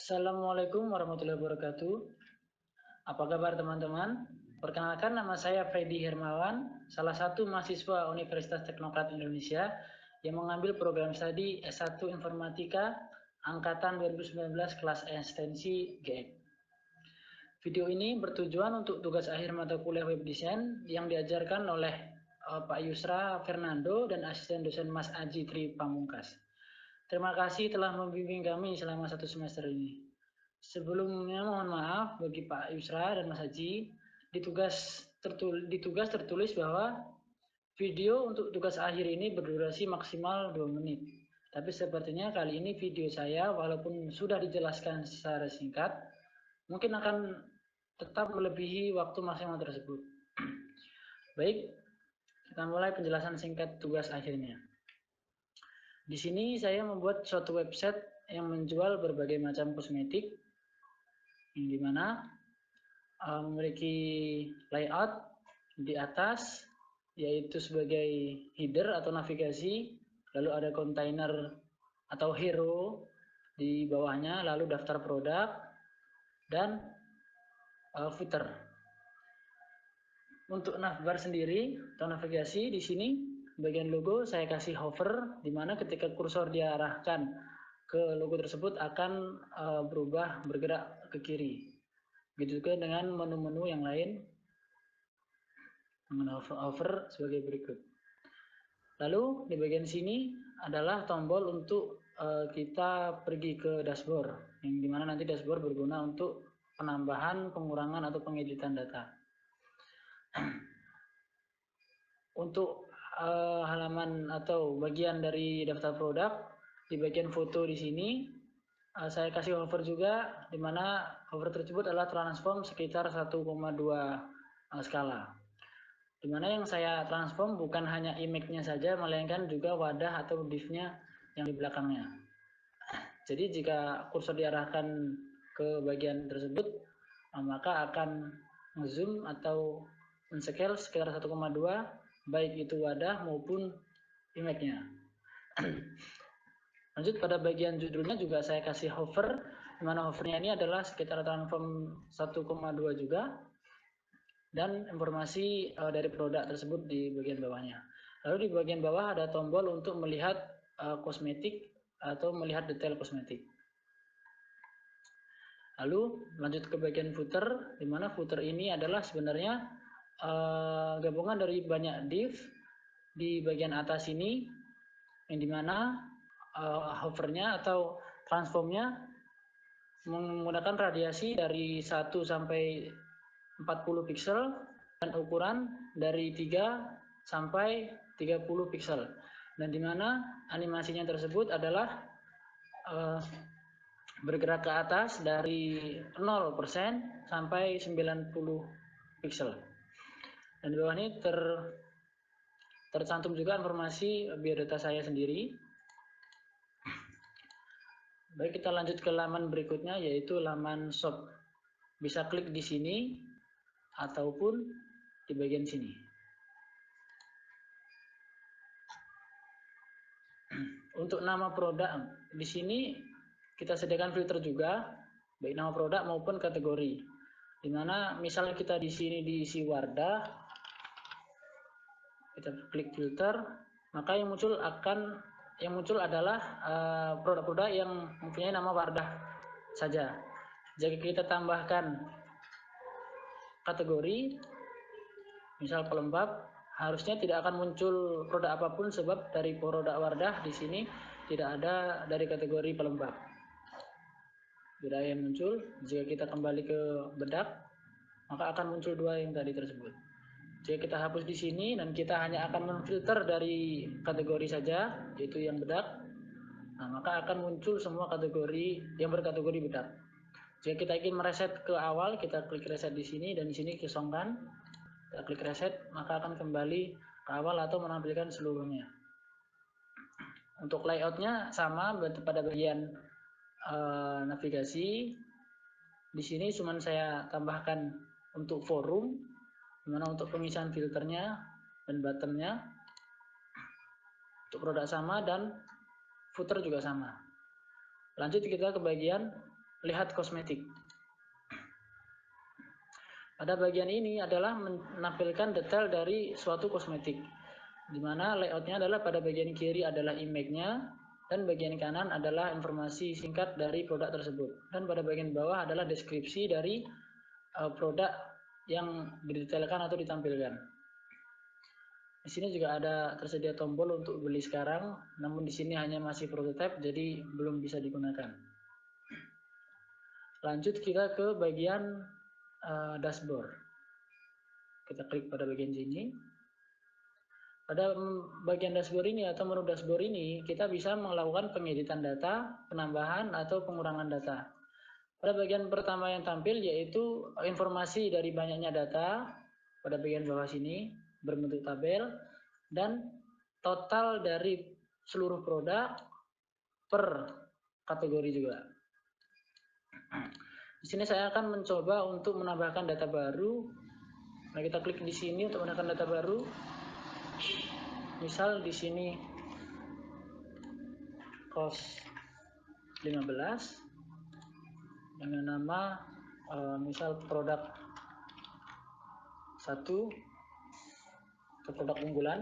Assalamualaikum warahmatullahi wabarakatuh. Apa kabar teman-teman? Perkenalkan, nama saya Freddy Hermawan, salah satu mahasiswa Universitas Teknokrat Indonesia yang mengambil program studi S1 Informatika Angkatan 2019 kelas ekstensi GEK. Video ini bertujuan untuk tugas akhir mata kuliah web design yang diajarkan oleh Pak Yusra Fernando dan asisten dosen Mas Aji Tri Pamungkas. Terima kasih telah membimbing kami selama 1 semester ini. Sebelumnya mohon maaf bagi Pak Yusra dan Mas Haji, di tugas tertulis bahwa video untuk tugas akhir ini berdurasi maksimal 2 menit. Tapi sepertinya kali ini video saya walaupun sudah dijelaskan secara singkat, mungkin akan tetap melebihi waktu maksimal tersebut. Baik, kita mulai penjelasan singkat tugas akhirnya. Di sini saya membuat suatu website yang menjual berbagai macam kosmetik, yang dimana memiliki layout di atas yaitu sebagai header atau navigasi, lalu ada kontainer atau hero di bawahnya, lalu daftar produk dan footer. Untuk navbar sendiri atau navigasi di sini bagian logo saya kasih hover, di mana ketika kursor diarahkan ke logo tersebut akan bergerak ke kiri. Begitu juga dengan menu-menu yang lain dengan hover sebagai berikut. Lalu di bagian sini adalah tombol untuk kita pergi ke dashboard, yang dimana nanti dashboard berguna untuk penambahan, pengurangan atau pengeditan data. Untuk halaman atau bagian dari daftar produk, di bagian foto di sini saya kasih hover juga, di mana hover tersebut adalah transform sekitar 1,2 skala. Di mana yang saya transform bukan hanya image-nya saja, melainkan juga wadah atau div-nya yang di belakangnya. Jadi jika kursor diarahkan ke bagian tersebut, maka akan zoom atau men-scale sekitar 1,2, baik itu wadah maupun image-nya. Lanjut pada bagian judulnya juga saya kasih hover, di mana hovernya ini adalah sekitar transform 1,2 juga, dan informasi dari produk tersebut di bagian bawahnya. Lalu di bagian bawah ada tombol untuk melihat kosmetik atau melihat detail kosmetik. Lalu lanjut ke bagian footer, di mana footer ini adalah sebenarnya gabungan dari banyak div di bagian atas ini, yang dimana hovernya atau transformnya menggunakan radiasi dari 1 sampai 40 pixel dan ukuran dari 3 sampai 30 pixel, dan dimana animasinya tersebut adalah bergerak ke atas dari 0% sampai 90 pixel. Dan di bawah ini tercantum juga informasi biodata saya sendiri. Baik, kita lanjut ke laman berikutnya, yaitu laman shop. Bisa klik di sini ataupun di bagian sini. Untuk nama produk di sini kita sediakan filter juga, baik nama produk maupun kategori. Dimana misalnya kita di sini diisi Wardah, kita klik filter, maka yang muncul adalah produk-produk yang mempunyai nama Wardah saja. Jika kita tambahkan kategori, misal pelembab, harusnya tidak akan muncul produk apapun, sebab dari produk Wardah di sini tidak ada dari kategori pelembab. Tidak yang muncul. Jika kita kembali ke bedak, maka akan muncul 2 yang tadi tersebut. Jika kita hapus di sini dan kita hanya akan memfilter dari kategori saja, yaitu yang bedak, maka akan muncul semua kategori yang berkategori bedak. Jika kita ingin mereset ke awal, kita klik reset di sini, dan di sini kosongkan. Kita klik reset, maka akan kembali ke awal atau menampilkan seluruhnya. Untuk layoutnya sama pada bagian navigasi. Di sini cuma saya tambahkan untuk forum, dimana untuk pemisahan filternya dan buttonnya untuk produk sama dan footer juga sama. Lanjut kita ke bagian lihat kosmetik. Pada bagian ini adalah menampilkan detail dari suatu kosmetik, di mana layoutnya adalah pada bagian kiri adalah image-nya, dan bagian kanan adalah informasi singkat dari produk tersebut. Dan pada bagian bawah adalah deskripsi dari produk yang didetailkan atau ditampilkan. Di sini juga ada tersedia tombol untuk beli sekarang, namun di sini hanya masih prototype, jadi belum bisa digunakan. Lanjut kita ke bagian dashboard. Kita klik pada bagian sini. Pada bagian dashboard ini atau menu dashboard ini, kita bisa melakukan pengeditan data, penambahan, atau pengurangan data. Pada bagian pertama yang tampil yaitu informasi dari banyaknya data, pada bagian bawah sini berbentuk tabel, dan total dari seluruh produk per kategori juga. Di sini saya akan mencoba untuk menambahkan data baru. Nah, kita klik di sini untuk menambahkan data baru. Misal di sini cost 15 dengan nama misal produk 1 atau produk unggulan,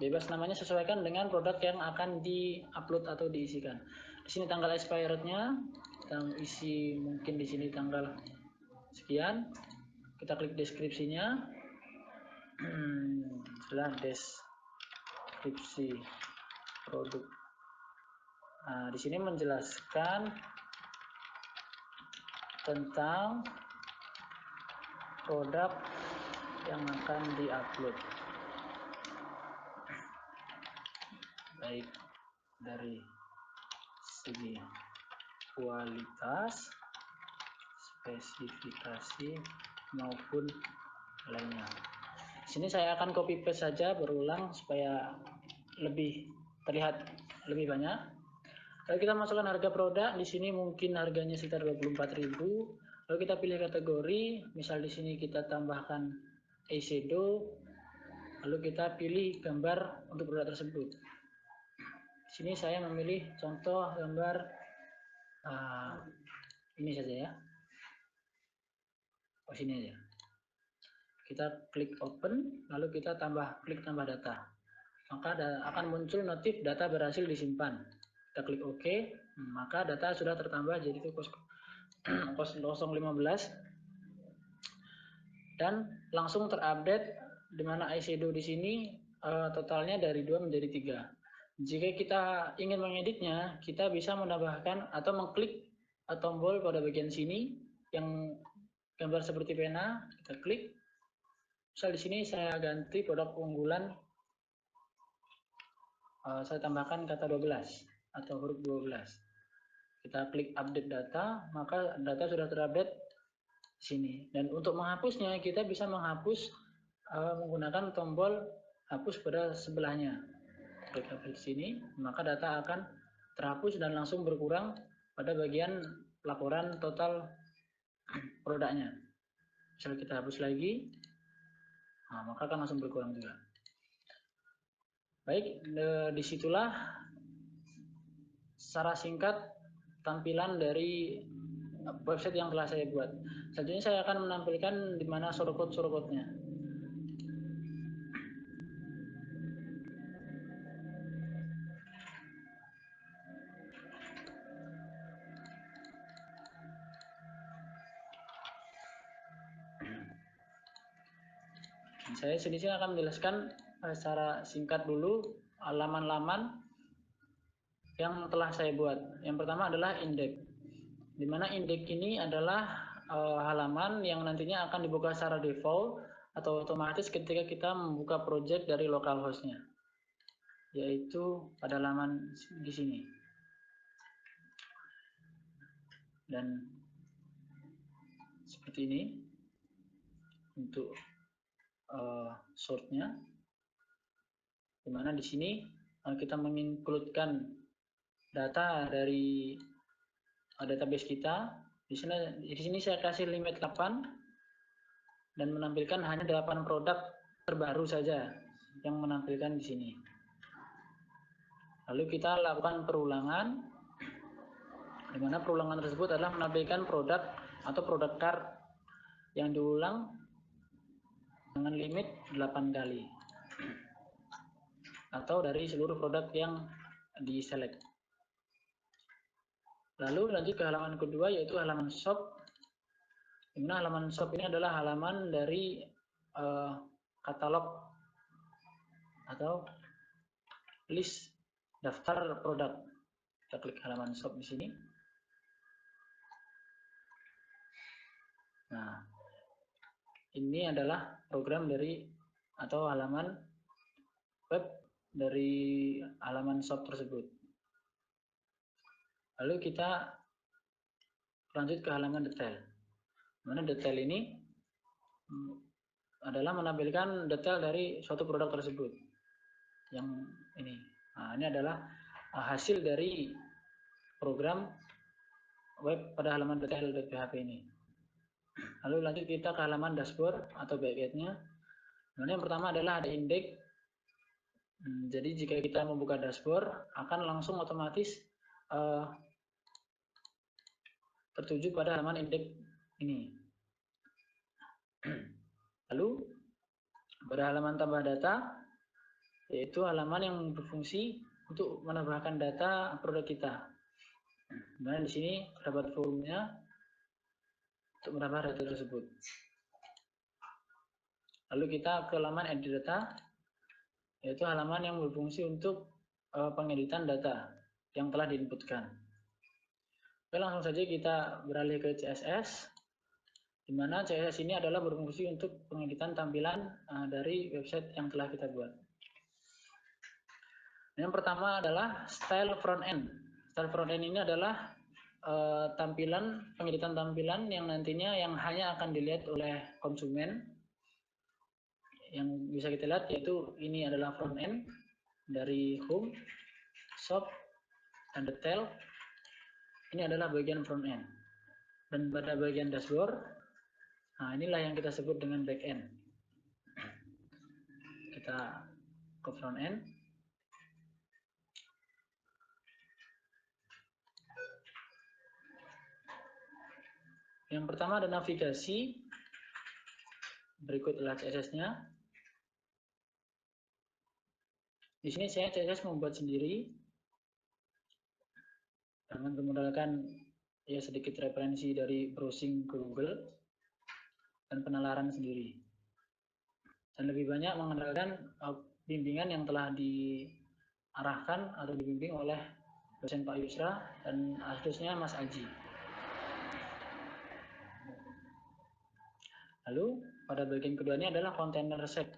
bebas namanya, sesuaikan dengan produk yang akan di-upload atau diisikan. Di sini tanggal expirednya kita isi mungkin di sini tanggal sekian. Kita klik deskripsinya. Setelah deskripsi produk. Nah, di sini menjelaskan tentang produk yang akan diupload, baik dari segi kualitas, spesifikasi maupun lainnya. Di sini saya akan copy paste saja, berulang supaya lebih terlihat lebih banyak. Kalau kita masukkan harga produk, di sini mungkin harganya sekitar 24.000. Lalu kita pilih kategori, misal di sini kita tambahkan eyeshadow, lalu kita pilih gambar untuk produk tersebut. Di sini saya memilih contoh gambar ini saja ya. Sini aja. Kita klik open, lalu kita klik tambah data. Maka akan muncul notif data berhasil disimpan. Kita klik OK, maka data sudah tertambah jadi itu kos 015 dan langsung terupdate, di mana eyeshadow di sini totalnya dari 2 menjadi 3. Jika kita ingin mengeditnya, kita bisa menambahkan atau mengklik tombol pada bagian sini yang gambar seperti pena, kita klik. Misal di sini saya ganti produk unggulan, saya tambahkan kata 12 atau huruf 12. Kita klik update data, maka data sudah terupdate di sini. Dan untuk menghapusnya, kita bisa menghapus menggunakan tombol hapus pada sebelahnya. Klik di sini, maka data akan terhapus dan langsung berkurang pada bagian laporan total produknya. Misal kita hapus lagi, maka akan langsung berkurang juga. Baik, disitulah secara singkat tampilan dari website yang telah saya buat. Selanjutnya saya akan menampilkan di mana shortcode-nya. Saya sini akan menjelaskan secara singkat dulu halaman-halaman yang telah saya buat. Yang pertama adalah indeks, di mana indeks ini adalah halaman yang nantinya akan dibuka secara default atau otomatis ketika kita membuka project dari localhost-nya, yaitu pada halaman di sini. Dan seperti ini untuk short-nya, dimana di sini kita mengincludekan data dari database kita. Di sini saya kasih limit 8 dan menampilkan hanya 8 produk terbaru saja yang menampilkan di sini. Lalu kita lakukan perulangan. di mana perulangan tersebut adalah menampilkan produk atau produk card yang diulang dengan limit 8 kali atau dari seluruh produk yang diselect. Lalu lanjut ke halaman kedua, yaitu halaman shop. Di mana halaman shop ini adalah halaman dari katalog atau list daftar produk. Kita klik halaman shop di sini. Nah, ini adalah program dari atau halaman web dari halaman shop tersebut. Lalu kita lanjut ke halaman detail. Mana detail ini adalah menampilkan detail dari suatu produk tersebut. Yang ini. Nah, ini adalah hasil dari program web pada halaman detail.php ini. Lalu lanjut kita ke halaman dashboard atau backend-nya. Yang pertama adalah ada indeks. Jadi jika kita membuka dashboard akan langsung otomatis tertuju pada halaman indeks ini. Lalu pada halaman tambah data, yaitu halaman yang berfungsi untuk menambahkan data produk kita. Nah, di sini terdapat forumnya untuk menambah data tersebut. Lalu kita ke halaman edit data, yaitu halaman yang berfungsi untuk pengeditan data yang telah diinputkan. Oke, langsung saja kita beralih ke CSS, di mana CSS ini adalah berfungsi untuk pengeditan tampilan dari website yang telah kita buat. Yang pertama adalah style front end. Style front end ini adalah pengeditan tampilan yang nantinya yang hanya akan dilihat oleh konsumen. Yang bisa kita lihat yaitu ini adalah front end dari home, shop, dan detail. Ini adalah bagian front end. Dan pada bagian dashboard, nah inilah yang kita sebut dengan back end. Kita ke front end. Yang pertama ada navigasi. Berikut adalah CSS-nya. Di sini saya CSS membuat sendiri dengan menggunakan ya sedikit referensi dari browsing ke Google dan penalaran sendiri. Dan lebih banyak mengandalkan bimbingan yang telah diarahkan atau dibimbing oleh dosen Pak Yusra dan asdosnya Mas Aji. Lalu pada bagian kedua ini adalah container set,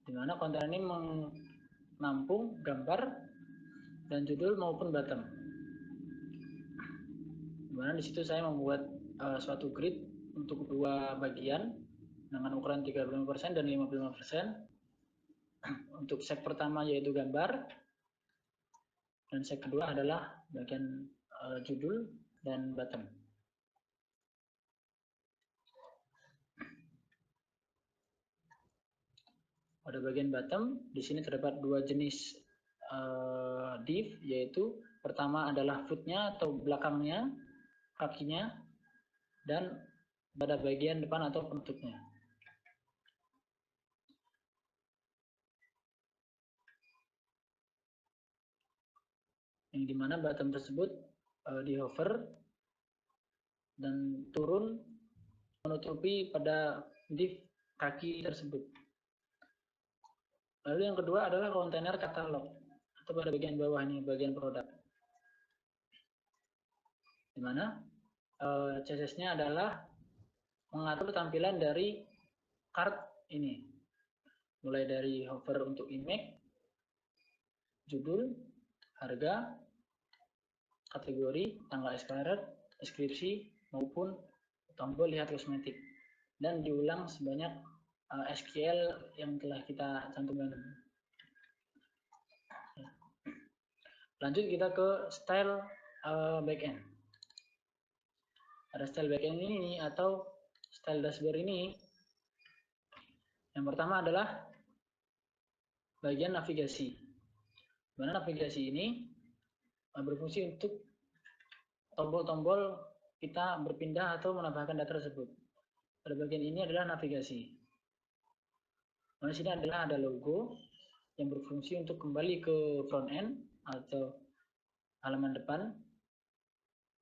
di mana kontainer ini menampung gambar dan judul maupun bottom. Di mana di situ saya membuat suatu grid untuk dua bagian dengan ukuran 35% dan 55%. Untuk set pertama yaitu gambar, dan set kedua adalah bagian judul dan bottom. Pada bagian bottom, di sini terdapat dua jenis div, yaitu pertama adalah footnya atau belakangnya, kakinya, dan pada bagian depan atau penutupnya. Yang dimana bottom tersebut di hover dan turun menutupi pada div kaki tersebut. Lalu yang kedua adalah kontainer katalog atau pada bagian bawah ini, bagian produk. Di mana CSS-nya adalah mengatur tampilan dari card ini. Mulai dari hover untuk image, judul, harga, kategori, tanggal expired, deskripsi, maupun tombol lihat kosmetik. Dan diulang sebanyak SQL yang telah kita cantumkan. Lanjut kita ke style backend. Ada style backend ini atau style dashboard ini. Yang pertama adalah bagian navigasi. Mana navigasi ini berfungsi untuk tombol-tombol kita berpindah atau menambahkan data tersebut. Pada bagian ini adalah navigasi. Nah, di sini adalah ada logo yang berfungsi untuk kembali ke front end atau halaman depan,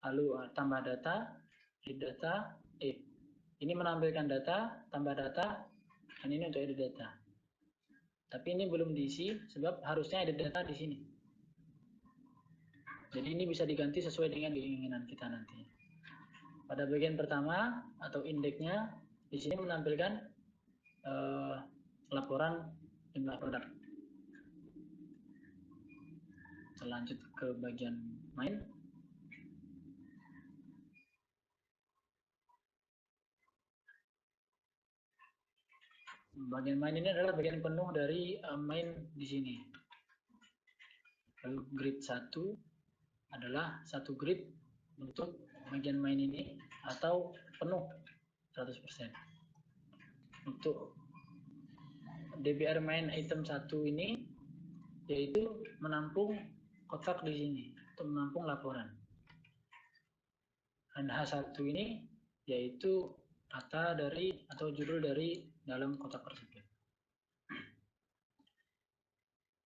lalu tambah data, edit data, ini menampilkan data, tambah data, dan ini untuk edit data. Tapi ini belum diisi sebab harusnya edit data di sini. Jadi ini bisa diganti sesuai dengan keinginan kita nanti. Pada bagian pertama atau indeksnya, di sini menampilkan laporan jumlah produk. Kita lanjut ke bagian main. Bagian main ini adalah bagian penuh dari main di sini. Lalu grid 1 adalah satu grid untuk bagian main ini atau penuh 100%. Untuk DBR main item 1 ini yaitu menampung kotak di sini untuk menampung laporan. Dan H1 ini yaitu kata dari atau judul dari dalam kotak tersebut.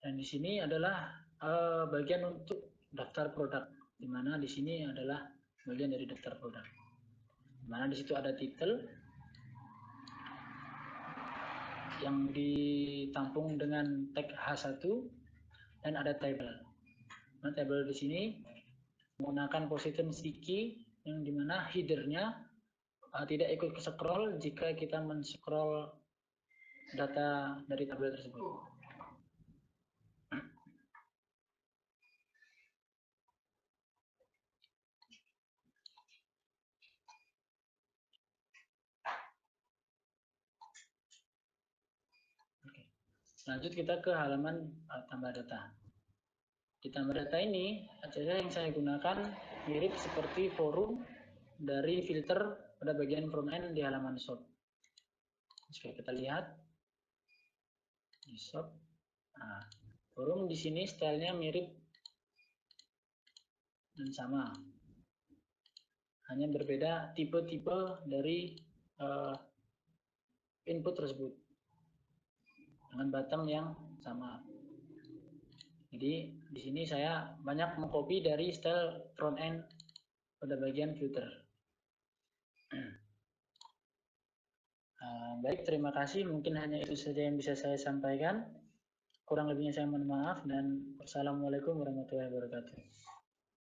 Dan di sini adalah bagian untuk daftar produk, di mana di sini adalah bagian dari daftar produk. Di mana di situ ada title yang ditampung dengan tag H1 dan ada table. Nah, table di sini menggunakan position sticky yang dimana headernya tidak ikut ke scroll jika kita men-scroll data dari tabel tersebut. Oke. Lanjut kita ke halaman tambah data. Di tambah data ini, saja yang saya gunakan mirip seperti forum dari filter pada bagian front end di halaman shop. Jika kita lihat di shop, nah, forum di sini stylenya mirip dan sama, hanya berbeda tipe-tipe dari input tersebut dengan bottom yang sama. Jadi di sini saya banyak mengcopy dari style front end pada bagian filter. Baik, terima kasih. Mungkin hanya itu saja yang bisa saya sampaikan. Kurang lebihnya saya mohon maaf dan wassalamualaikum warahmatullahi wabarakatuh.